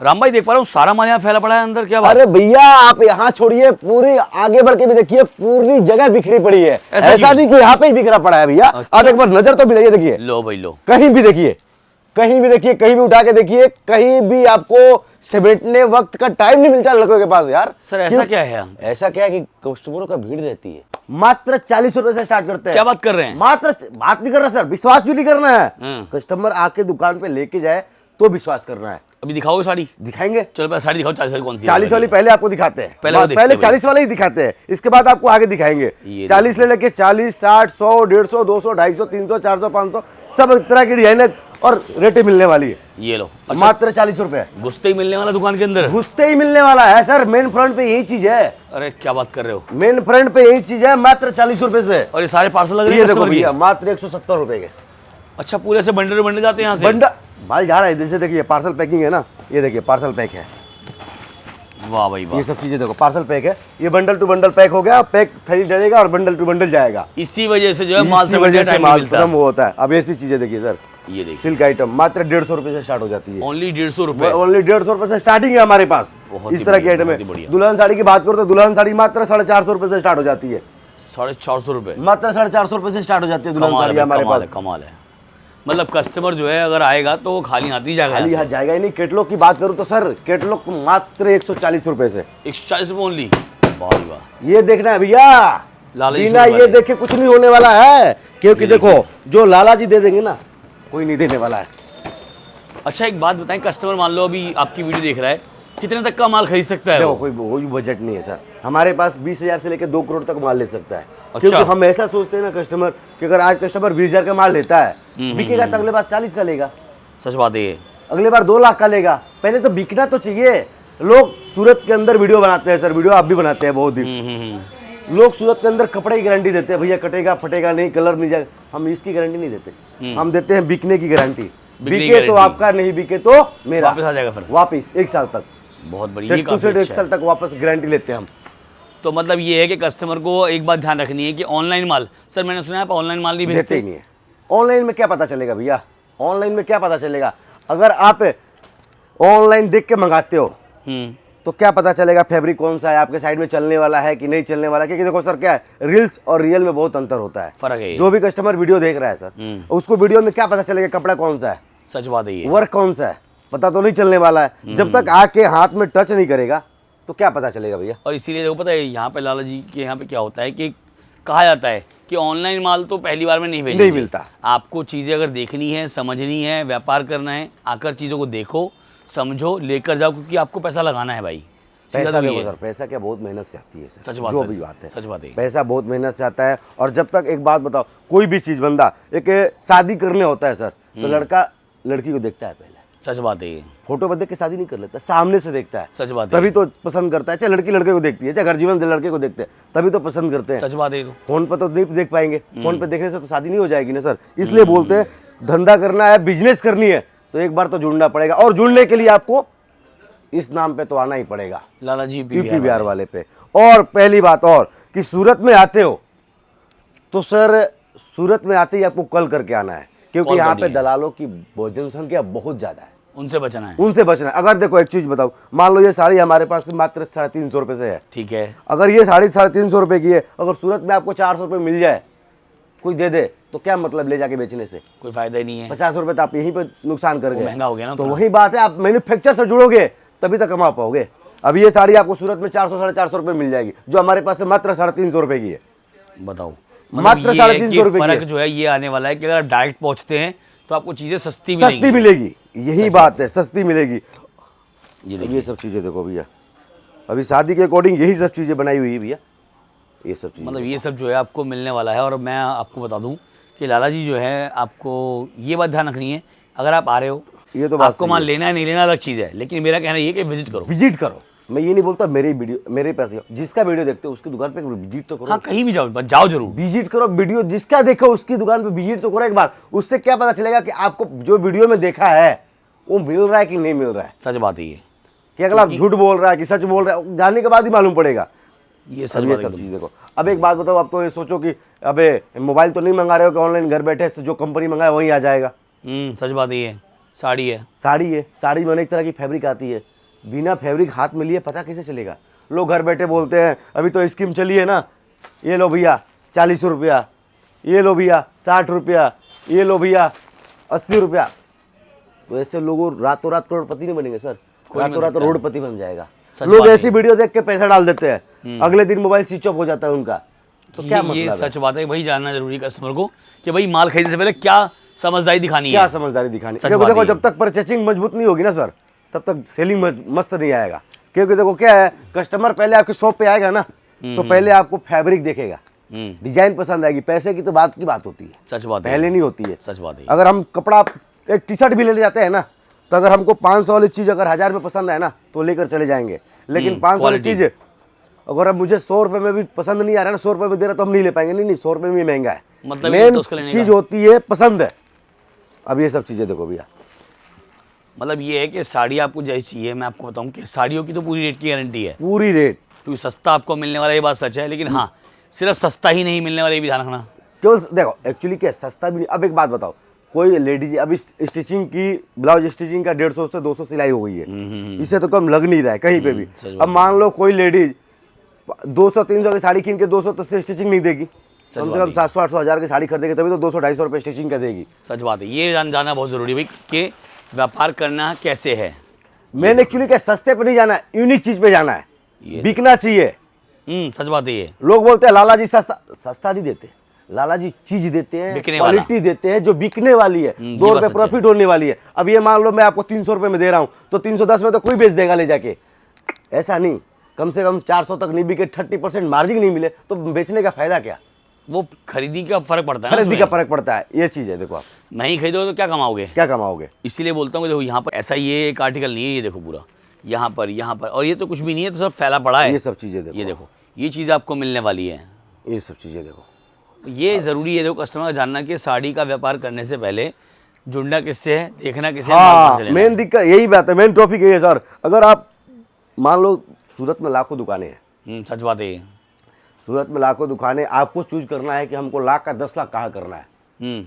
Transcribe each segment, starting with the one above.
राम भाई देख पा रहा हूँ सारा माल यहाँ फैला पड़ा है अंदर, क्या बात? अरे भैया आप यहाँ छोड़िए, पूरी आगे बढ़ के भी देखिए, पूरी जगह बिखरी पड़ी है। ऐसा नहीं कि यहाँ पे ही बिखरा पड़ा है भैया। अच्छा। आप एक बार नजर तो मिलाइए, देखिए लो भाई लो, कहीं भी देखिए, कहीं भी देखिए, कहीं भी उठा के देखिए, कहीं भी आपको समेटने वक्त का टाइम नहीं मिलता लड़कों के पास यार। सर ऐसा क्या है? ऐसा क्या है कि कस्टमरों का भीड़ रहती है। मात्र 40 रुपए से स्टार्ट करते हैं। क्या बात कर रहे हैं? मात्र बात नहीं कर रहा सर, विश्वास भी नहीं करना है। कस्टमर आके दुकान पे लेके जाए तो विश्वास करना है। अभी दिखाओगे साड़ी? दिखाएंगे। चलो पहले साड़ी दिखाओ, 40 वाली कौन सी? 40 वाली पहले आपको दिखाते हैं, पहले 40 वाले ही दिखाते हैं, इसके बाद आपको आगे दिखाएंगे। 40 ले लेके 40, 60, 100, 150, 200, 250, 300, 400, 500 सब तरह की डिजाइन और रेटें मिलने वाली है। ये लो, मात्र 40 रुपए। घुसते ही मिलने वाला दुकान के अंदर? घुसते ही मिलने वाला है सर, मेन फ्रंट पे यही चीज है। अरे क्या बात कर रहे हो? मेन फ्रंट पे यही चीज है, मात्र 40 रुपए से। और ये सारे पार्सल लग रहे ये हैं देखो भैया, मात्र 170 रुपए के। अच्छा, पूरे से बंडल बंडल जाते हैं यहाँ से? बंडल माल जा रहा है, जैसे देखिए पार्सल पैकिंग है ना, ये देखिए पार्सल पैक है। वाह भाई वाह, ये सब चीजें देखो पार्सल पैक है। ये बंडल टू बंडल पैक हो गया, पैक थैली डलेगा और बंडल टू बंडल जाएगा। इसी वजह से जो है माल इसी वजह से माल खत्म होता है। अब ऐसी चीजें देखिए सर, ये देखिए सिल्क आइटम मात्र 150 रुपए से स्टार्ट हो जाती है। ओनली 150 रुपए? ओनली 150 रुपए से स्टार्टिंग है हमारे पास। इस तरह की आइटम है। दुल्हन साड़ी की बात करो तो दुल्हन साड़ी मात्र 450 रुपए से स्टार्ट हो जाती है। 450 रुपए? मात्र 450 रुपए से स्टार्ट हो जाती है दुल्हन साड़ी हमारे पास। कमाल है। मतलब कस्टमर जो है अगर आएगा तो खाली हाथ ही जाएगा? खाली हाथ जाएगा ही नहीं। कैटलॉग की बात करूं तो सर, कैटलॉग मात्र 140 रुपए से। 140 रुपए ओनली? वाह वाह, ये देखना है भैया, बिना ये देखे कुछ नहीं होने वाला है, क्योंकि देखो जो लाला जी दे देंगे ना, कोई नहीं देने वाला है। अच्छा एक बात बताएं, कस्टमर मान लो अभी आपकी वीडियो देख रहा है, कितने तक का माल खरीद सकता है? देखो कोई बजट नहीं है सर हमारे पास। 20,000 से लेकर 2 करोड़ तक माल ले सकता है। अच्छा। क्योंकि हम ऐसा सोचते हैं ना कस्टमर कि अगर आज कस्टमर 20,000 का माल लेता है, बिकेगा तो अगले बार 40 का लेगा। सच बात है ये। अगले बार 2 लाख का लेगा। पहले तो बिकना तो चाहिए। लोग सूरत के अंदर वीडियो बनाते हैं सर, वीडियो आप भी बनाते हैं बहुत दिन। लोग सूरत के अंदर कपड़े की गारंटी देते हैं, भैया कटेगा फटेगा नहीं, कलर नहीं जाएगा। हम इसकी गारंटी नहीं देते, हम देते हैं बिकने की गारंटी। बिके तो आपका, नहीं बिके तो मेरा। वापस आ जाएगा फिर? वापस 1 साल तक। बहुत बढ़िया, 1 साल तक वापस गारंटी लेते हैं हम। तो मतलब ये है कि कस्टमर को एक बात ध्यान रखनी है कि ऑनलाइन माल, सर मैंने सुना है आप ऑनलाइन माल नहीं देते भेजते? ही नहीं है। ऑनलाइन में क्या पता चलेगा भैया, ऑनलाइन में क्या पता चलेगा? अगर आप ऑनलाइन देख के मंगाते हो तो क्या पता चलेगा फैब्रिक कौन सा है, आपके साइड में चलने वाला है कि नहीं चलने वाला? क्योंकि देखो सर क्या है, रील्स और रियल में बहुत अंतर होता है। फर्क है। जो भी कस्टमर वीडियो देख रहा है सर, उसको वीडियो में क्या पता चलेगा कपड़ा कौन सा है, सच बात है ये। वर्क कौन सा है, पता तो नहीं चलने वाला है। जब तक आके हाथ में टच नहीं करेगा तो क्या पता चलेगा भैया? और इसीलिए देखो पता है यहाँ पे लाला जी के यहाँ पे क्या होता है कि कहा जाता है कि ऑनलाइन माल तो पहली बार में नहीं भेजेंगे, नहीं मिलता। आपको चीज़ें अगर देखनी है, समझनी है, व्यापार करना है, आकर चीज़ों को देखो, समझो, लेकर जाओ, क्योंकि आपको पैसा लगाना है भाई। पैसा देखो सर, पैसा क्या बहुत मेहनत से आती है सर। सच बात, जो भी बात है, सच बात है। पैसा बहुत मेहनत से आता है। और जब तक एक बात बताओ, कोई भी चीज बंदा एक शादी करने होता है सर, तो लड़का लड़की को देखता है पहले। सच बात है ये। फोटो पर देख के शादी नहीं कर लेता, सामने से देखता है। सच बात है। तभी तो पसंद करता है। चाहे लड़की लड़के को देखती है, चाहे घर जीवन लड़के को देखते हैं, तभी तो पसंद करते हैं। सच बात है। फोन पर तो नहीं देख पाएंगे, फोन पे देखने से तो शादी नहीं हो जाएगी ना सर। इसलिए बोलते हैं धंधा करना है, बिजनेस करनी है तो एक बार तो जुड़ना पड़ेगा। और जुड़ने के लिए आपको इस नाम पे तो आना ही पड़ेगा, लाला जी यूपी बिहार वाले पे। और पहली बात और कि सूरत में आते हो तो सर, सूरत में आते ही आपको कॉल करके आना है, क्योंकि यहाँ पे दलालों की जनसंख्या बहुत ज्यादा है। उनसे बचना है, उनसे बचना है। अगर देखो एक चीज बताओ, मान लो ये साड़ी हमारे पास मात्र 350 रुपए से है, ठीक है। अगर ये साड़ी 350 रुपए की है, अगर सूरत में आपको 400 रुपए मिल जाए, कोई दे दे, तो क्या मतलब ले जाके बेचने से? कोई फायदा ही नहीं है। 50 रुपए तो आप यहीं पे नुकसान कर गए, महंगा हो गया ना। तो वही बात है, आप मैन्युफैक्चर से जुड़ोगे तभी तक कमा पाओगे। अब ये साड़ी आपको सूरत में 400-450 रुपए मिल जाएगी, जो हमारे पास से मात्र 350 रुपए की है। बताओ, मात्र 350 रुपए फर्क जो है ये आने वाला है कि अगर आप डायरेक्ट पहुंचते हैं तो आपको चीजें सस्ती मिलेगी। यही बात है, सस्ती मिलेगी। ये सब चीजें देखो भैया, अभी शादी के अकॉर्डिंग यही सब चीजें बनाई हुई है भैया। ये सब चीजें मतलब ये सब जो है आपको मिलने वाला है। और मैं आपको बता दूं कि लाला जी जो है, आपको ये बात ध्यान रखनी है, अगर आप आ रहे हो, ये तो बात आपको माल लेना है नहीं लेना अलग चीज़ है, लेकिन मेरा कहना ये है कि विजिट करो। विजिट करो। मैं ये नहीं बोलता मेरे पैसे, जिसका वीडियो देखते हो उसकी दुकान पे विजिट तो करो। हाँ, कहीं भी जाओ, जाओ जरूर, विजिट करो। वीडियो जिसका देखो उसकी दुकान पे विजिट तो करो एक बार। उससे क्या पता चलेगा कि आपको जो वीडियो में देखा है वो मिल रहा है कि नहीं मिल रहा है। सच बात है ये, कि अगला झूठ बोल रहा है कि सच बोल रहा है, जानने के बाद ही मालूम पड़ेगा। ये सब चीज़ देखो। अब एक बात बताओ, अब तो ये सोचो कि अबे मोबाइल तो नहीं मंगा रहे हो कि ऑनलाइन घर बैठे जो कंपनी मंगाए वहीं आ जाएगा। सच बात है ये। साड़ी है। साड़ी में अनेक तरह की फैब्रिक आती है, बिना फैब्रिक हाथ में लिए पता कैसे चलेगा। लोग घर बैठे बोलते हैं अभी तो स्कीम चली है ना, ये लो भैया 40 रुपया, ये लो भैया 60 रुपया, ये लो भैया 80 रुपया। तो ऐसे लोगों रातों रात करोड़पति नहीं बनेंगे सर, रातों रात रोडपति बन जाएगा। लोग ऐसी वीडियो देख के पैसा डाल देते हैं, अगले दिन मोबाइल स्विच ऑफ हो जाता है उनका। तो क्या मतलब ये सच बात है भाई, जानना जरूरी कस्टमर को कि भाई माल खरीदने से पहले क्या समझदारी दिखानी है। क्या समझदारी दिखानी है। देखो जब तक परचेसिंग मजबूत नहीं होगी ना सर, तब तक सेलिंग मस्त नहीं आएगा। क्योंकि देखो क्या है, कस्टमर पहले आपके शॉप पे आएगा ना, तो पहले आपको फैब्रिक देखेगा, डिजाइन पसंद आएगी। पैसे की तो बात की बात होती है, सच बात है, पहले नहीं होती है। सच बात है। अगर हम कपड़ा एक टी शर्ट भी ले जाते हैं ना, तो अगर हमको 500 वाली चीज अगर 1000 में पसंद आए ना, तो लेकर चले जाएंगे। लेकिन 500 वाली चीज अगर अब मुझे 100 रुपए में भी पसंद नहीं आ रहा है ना, 100 रुपए में दे रहा तो हम नहीं ले पाएंगे। नहीं 100 रुपए में महंगा है। मतलब मेन चीज होती है पसंद है। अब ये सब चीजें देखो भैया, मतलब ये है कि साड़ी आपको जैसी चाहिए, मैं आपको बताऊं कि साड़ियों की तो पूरी रेट की गारंटी है, पूरी रेट। क्योंकि सस्ता आपको मिलने वाला, ये बात सच है। लेकिन हाँ, सिर्फ सस्ता ही नहीं मिलने वाला, ये भी ध्यान रखना। केवल देखो एक्चुअली क्या सस्ता भी नहीं। अब एक बात बताओ, कोई लेडीज अभी स्टिचिंग की, ब्लाउज स्टिचिंग का 150 से 200 सिलाई हो गई है, इससे तो कम लग नहीं रहा है कहीं पे भी। अब मान लो कोई लेडीज 200-300 की साड़ी कीन के 200 तक से स्टिचिंग नहीं देगी, कम से कम 700-800 हज़ार की साड़ी खरीदेगी, तभी तो 200-250 रुपये स्टिचिंग का देगी। सच बात है, ये जाना बहुत जरूरी है भाई कि व्यापार करना कैसे है। मेन एक्चुअली क्या, सस्ते पे नहीं जाना है, यूनिक चीज पे जाना है, बिकना चाहिए। सच बात है। ये लोग बोलते हैं लाला जी सस्ता नहीं देते, लाला जी चीज देते हैं, क्वालिटी देते हैं जो बिकने वाली है, 2 रुपए प्रॉफिट होने वाली है। अब ये मान लो मैं आपको 300 रुपए में दे रहा हूँ, तो 310 में तो कोई बेच देगा ले जाके। ऐसा नहीं, कम से कम 400 तक नहीं बिके, 30% मार्जिन नहीं मिले तो बेचने का फायदा क्या। वो खरीदी का फर्क पड़ता है, खरीदी का फर्क पड़ता है। ये चीज है। देखो आप नहीं खरीदोगे तो क्या कमाओगे, क्या कमाओगे। इसीलिए बोलता हूँ कि देखो यहाँ पर ऐसा ये एक आर्टिकल नहीं है, ये देखो पूरा यहाँ पर और ये तो कुछ भी नहीं है, तो सब फैला पड़ा है। ये सब चीजें देखो, ये देखो, ये चीज़ आपको मिलने वाली है। ये सब चीजें देखो, ये ज़रूरी है देखो कस्टमर का जानना कि साड़ी का व्यापार करने से पहले जुड़ना किससे है, देखना किससे है। हाँ, मेन दिक्कत यही बात है, मेन टॉपिक यही है सर। अगर आप मान लो सूरत में लाखों दुकानें हैं, सच बात है। सूरत में लाखों दुकानें, आपको चूज करना है कि हमको लाख का 10 लाख कहाँ करना है।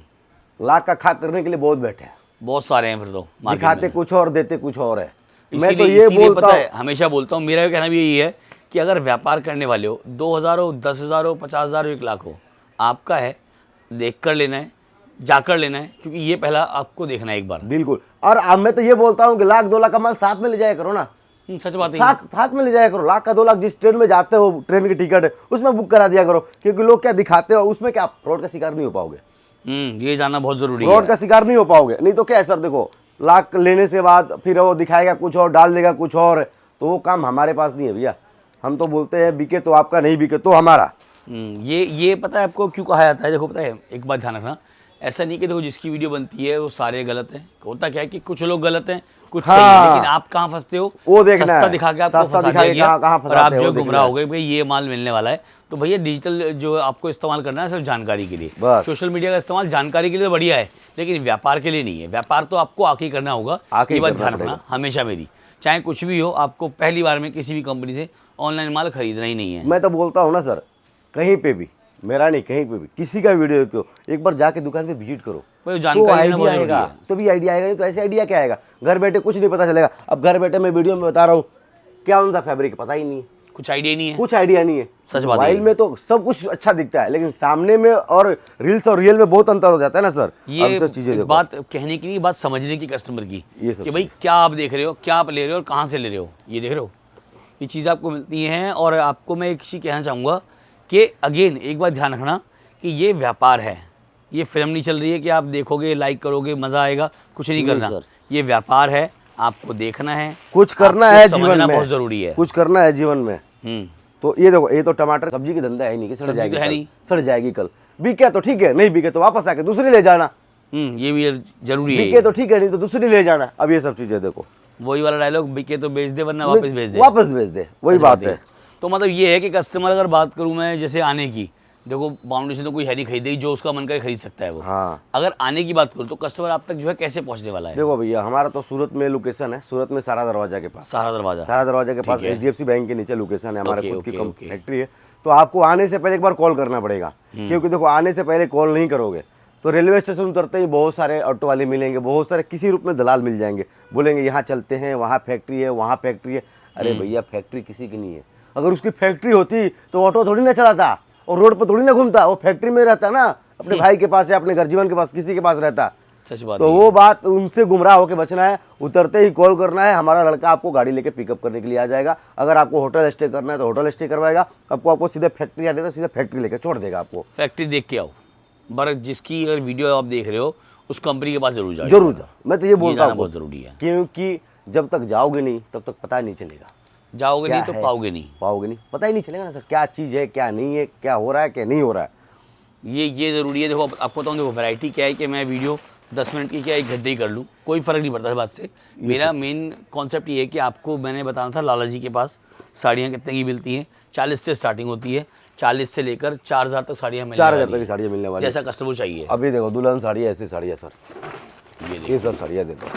लाख का खा करने के लिए बहुत बैठे हैं, बहुत सारे हैं। फिर तो दिखाते कुछ और देते कुछ और है। मैं तो ये बोलता हूँ, हमेशा बोलता हूँ, मेरा कहना भी यही है कि अगर व्यापार करने वाले हो, 2000 हो, 10,000 हो, 50,000 हो, 1 लाख हो, आपका है, देख कर लेना है, जाकर लेना है, क्योंकि ये पहला आपको देखना है एक बार। बिल्कुल। और अब मैं तो ये बोलता हूँ कि लाख 2 लाख का माल साथ में ले जाया करो ना। सच बात है, साथ में ले जाया करो। लाख का 2 लाख जिस ट्रेन में जाते हो, ट्रेन की टिकट है उसमें बुक करा दिया करो, क्योंकि लोग क्या दिखाते हो उसमें क्या फ्रॉड का शिकार नहीं हो पाओगे। ये जानना बहुत जरूरी है, फ्रॉड का शिकार नहीं हो पाओगे। नहीं तो क्या है सर, देखो लाख लेने से बाद फिर वो दिखाएगा कुछ और, डाल देगा कुछ और, तो वो काम हमारे पास नहीं है भैया। हम तो बोलते हैं बिके तो आपका, नहीं बिके तो हमारा। ये पता है आपको क्यों कहा जाता है। देखो पता है, एक बात ध्यान रखना, ऐसा नहीं कि देखो जिसकी वीडियो बनती है वो सारे गलत हैं। होता क्या है कि कुछ लोग गलत हैं, कुछ सही है, लेकिन आप कहाँ फंसते हो, वो देखना है। सस्ता दिखा के आपको फंसा दिया गया और आप जो गुमराह हो गए, भाई ये माल मिलने वाला है। तो भैया डिजिटल जो आपको इस्तेमाल करना है सिर्फ जानकारी के लिए, सोशल मीडिया का इस्तेमाल जानकारी के लिए तो बढ़िया है, लेकिन व्यापार के लिए नहीं है। व्यापार तो आपको आके करना होगा, ये बात ध्यान रखना हमेशा मेरी। चाहे कुछ भी हो, आपको पहली बार में किसी भी कंपनी से ऑनलाइन माल खरीदना ही नहीं है। मैं तो बोलता हूँ ना सर, कहीं पे भी, मेरा नहीं, कहीं पे भी किसी का वीडियो देखते हो, एक बार जाके दुकान पे विजिट करो, तो आइडिया आएगा। तो भी आइडिया आएगा, नहीं तो ऐसे आइडिया क्या आएगा। घर बैठे कुछ नहीं पता चलेगा। अब घर बैठे मैं वीडियो में बता रहा हूँ, क्या उनका फैब्रिक पता ही नहीं है, कुछ आइडिया नहीं है, कुछ आइडिया नहीं है। सच बात है। मोबाइल में तो सब कुछ अच्छा दिखता है, लेकिन सामने में और रील्स और रियल में बहुत अंतर हो जाता है ना सर। ये सब चीजें बात कहने की नहीं, बात समझने की कस्टमर की, कि भाई क्या आप देख रहे हो, क्या आप ले रहे हो और कहाँ से ले रहे हो, ये देख रहे हो, ये चीज़ आपको मिलती है। और आपको मैं एक चीज़ कहना चाहूँगा कि अगेन एक बात ध्यान रखना कि ये व्यापार है, ये फिल्म नहीं चल रही है कि आप देखोगे, लाइक करोगे, मज़ा आएगा, कुछ नहीं करना। ये व्यापार है, आपको देखना है, कुछ करना है जीवन में, बहुत ज़रूरी है, कुछ करना है जीवन में। तो ये देखो, ये तो टमाटर सब्जी की धंधा है नहीं कि सड़ जाएगी, है नहीं, सड़ जाएगी कल। बिके तो ठीक है, नहीं बिके तो वापस आके दूसरी ले जाना। ये भी जरूरी है। बिके तो ठीक है, नहीं तो दूसरी ले जाना। अब ये सब चीजें देखो, वही वाला डायलॉग, बिके तो बेच दे वरना वापस भेज दे, वापस भेज दे, वही बात है। तो मतलब ये है कि कस्टमर, अगर बात करूं मैं जैसे आने की, देखो बाउंड्री से तो कोई है नहीं खरीदेगी, जो उसका मन करे खरीद सकता है वो। हाँ। अगर आने की बात करूं तो कस्टमर आप तक जो है कैसे पहुंचने वाला है। देखो भैया, हमारा तो सूरत में लोकेशन है, सूरत में सारा दरवाजा के पास, सारा दरवाजा के पास HDFC बैंक के नीचे लोकेशन है, हमारे खुद की फैक्ट्री है। तो आपको आने से पहले एक बार कॉल करना पड़ेगा, क्योंकि देखो आने से पहले कॉल नहीं करोगे तो रेलवे स्टेशन उतरते ही बहुत सारे ऑटो वाले मिलेंगे, बहुत सारे किसी रूप में दलाल मिल जाएंगे, बोलेंगे यहाँ चलते हैं, वहाँ फैक्ट्री है, वहाँ फैक्ट्री है। अरे भैया फैक्ट्री किसी की नहीं है। अगर उसकी फैक्ट्री होती तो ऑटो थोड़ी ना चलाता और रोड पर थोड़ी ना घूमता, वो फैक्ट्री में रहता ना, अपने भाई के पास या अपने घर जीवन के पास, किसी के पास रहता। सच बात। तो वो बात उनसे गुमराह होकर बचना है। उतरते ही कॉल करना है, हमारा लड़का आपको गाड़ी लेके पिकअप करने के लिए आ जाएगा। अगर आपको होटल स्टे करना है तो होटल स्टे करवाएगा, आपको सीधे फैक्ट्री आने तो सीधे फैक्ट्री लेके छोड़ देगा आपको। फैक्ट्री देख के आओ, बर जिसकी अगर वीडियो आप देख रहे हो उस कंपनी के पास जरूर जाओ। जरूर जाओ, मैं तो ये बोलता हूँ बहुत जरूरी है, क्योंकि जब तक जाओगे नहीं तब तक पता नहीं चलेगा। जाओगे नहीं तो पाओगे नहीं, पता ही नहीं चलेगा ना सर, क्या चीज़ है क्या नहीं है, क्या हो रहा है क्या नहीं हो रहा है। ये ज़रूरी है। देखो आपको बताऊँ, देखो वैरायटी क्या है कि मैं वीडियो 10 मिनट की क्या 1 घंटे ही कर लूँ, कोई फ़र्क नहीं पड़ता इस बात से। मेरा मेन कॉन्सेप्ट ये है कि आपको मैंने बताना था लाला जी के पास साड़ियाँ कितने की मिलती हैं। 40 से स्टार्टिंग होती है, 40 से लेकर 4000 तक साड़ियाँ मिलने 4000 तक की साड़ियाँ मिलने वाली, जैसा कस्टमर चाहिए। अभी देखो दुल्हन साड़ी ऐसी साड़ी है सर, ये सब साड़ियाँ देखो,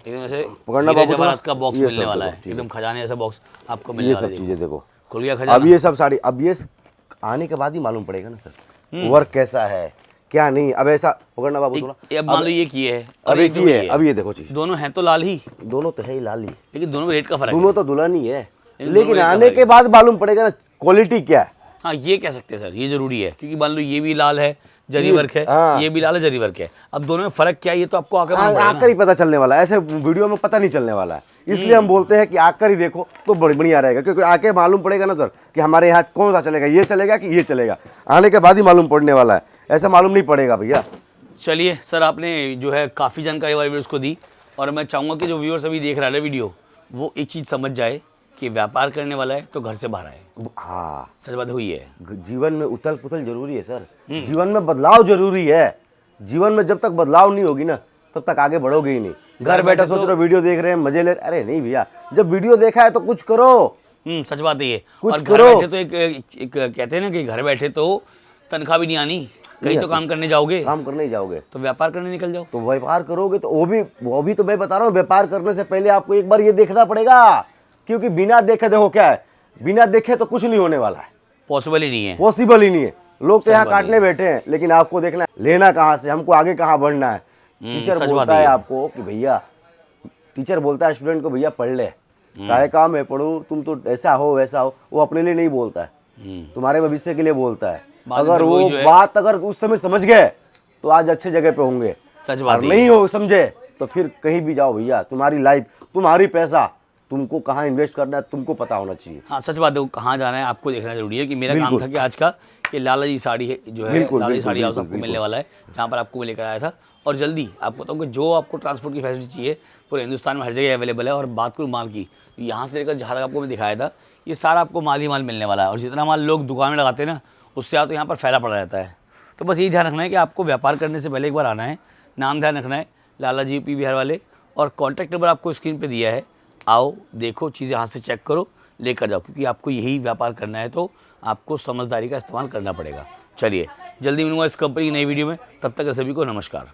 एकदम ऐसे पकड़ना जवाहरात का बॉक्स मिलने वाला है, एकदम खजाने जैसा बॉक्स आपको मिलने ये वाला सब है। चीज़ें देखो, खुल गया खजाना। अब ये सब साड़ी, अब ये आने के बाद ही मालूम पड़ेगा ना सर वर्क कैसा है क्या नहीं। अब ऐसा पकड़ना बाबू थोड़ा, अब मान लो ये की है, अब एक ही है, अब ये देखो चीज़, दोनों हैं तो लाल ही, दोनों तो है ही लाल ही, लेकिन दोनों में रेट का फर्क है। दोनों तो दुल्हन ही है, दोनों लेकिन रेट का आने फर्क के बाद मालूम पड़ेगा ना क्वालिटी क्या है। हाँ ये कह सकते हैं सर, ये जरूरी है, क्योंकि मान लो ये भी लाल है जरी वर्क है, हाँ। ये भी लाल है जरी वर्क है। अब दोनों में फर्क क्या है ये तो आपको आकर मालूम पड़ेगा ना। आकर ही पता चलने वाला है, ऐसे वीडियो में पता नहीं चलने वाला है। इसलिए हम बोलते हैं कि आकर ही देखो तो बढ़िया रहेगा, क्योंकि आके मालूम पड़ेगा ना सर कि हमारे यहाँ कौन सा चलेगा, ये चलेगा कि ये चलेगा। आने के बाद ही मालूम पड़ने वाला है, ऐसा मालूम नहीं पड़ेगा भैया। चलिए सर, आपने जो है काफ़ी जानकारी वाले व्यूअर्स को दी, और मैं चाहूँगा कि जो व्यूअर्स अभी देख रहा है वीडियो, वो एक चीज़ समझ जाए कि व्यापार करने वाला है तो घर से बाहर आए। हाँ सच बात हुई है, जीवन में उथल पुथल जरूरी है सर, जीवन में बदलाव जरूरी है। जीवन में जब तक बदलाव नहीं होगी ना तब तक आगे बढ़ोगे ही नहीं। घर बैठे सोच रहे वीडियो देख रहे हैं मजे ले, अरे नहीं भैया, जब वीडियो देखा है तो कुछ करो। सच बात है ये। कुछ और घर करो। बैठे तो एक कहते हैं ना कि घर बैठे तो तनख्वाह भी नहीं आनी, कहीं तो काम करने जाओगे, काम करने ही जाओगे तो व्यापार करने निकल जाओ। तो व्यापार करोगे तो वो भी तो मैं बता रहा हूँ, व्यापार करने से पहले आपको एक बार ये देखना पड़ेगा, क्योंकि बिना देखे देखो क्या है, बिना देखे तो कुछ नहीं होने वाला है, पॉसिबल ही नहीं है, पॉसिबल ही नहीं है। लोग तो यहाँ काटने बैठे हैं, लेकिन आपको देखना है लेना कहाँ से, हमको आगे कहाँ बढ़ना है। टीचर बोलता है आपको कि भैया, टीचर बोलता है स्टूडेंट को भैया पढ़ ले, काहे काम है पढ़ो, तुम तो ऐसा हो वैसा हो, वो अपने लिए नहीं बोलता है, तुम्हारे भविष्य के लिए बोलता है। अगर वो बात अगर उस समय समझ गए तो आज अच्छे जगह पे होंगे, सच बात और नहीं हो समझे तो फिर कहीं भी जाओ भैया, तुम्हारी लाइफ तुम्हारी पैसा तुमको कहाँ इन्वेस्ट करना है तुमको पता होना चाहिए। हाँ सच बात है, कहाँ जाना है आपको देखना जरूरी है। कि मेरा काम था कि आज का कि लाला जी साड़ी है जो है, लाला जी साड़ी हाउस आपको मिलने वाला है, जहाँ पर आपको लेकर आया था। और जल्दी आपको बताऊँ कि जो आपको ट्रांसपोर्ट की फैसिलिटी चाहिए पूरे हिंदुस्तान में हर जगह अवेलेबल है। और बात करूँ माल की, यहाँ से लेकर जहाँ तक आपको मैं दिखाया था, ये सारा आपको माल ही माल मिलने वाला है। और जितना माल लोग दुकान में लगाते हैं ना, उससे ज़्यादा तो यहाँ पर फैला पड़ा रहता है। तो बस यही ध्यान रखना है कि आपको व्यापार करने से पहले एक बार आना है, नाम ध्यान रखना है लाला जी यूपी बिहार वाले, और कॉन्टैक्ट नंबर आपको स्क्रीन पर दिया है। आओ देखो चीज़ें हाथ से चेक करो, लेकर जाओ, क्योंकि आपको यही व्यापार करना है तो आपको समझदारी का इस्तेमाल करना पड़ेगा। चलिए जल्दी मिलूंगा इस कंपनी की नई वीडियो में, तब तक सभी को नमस्कार।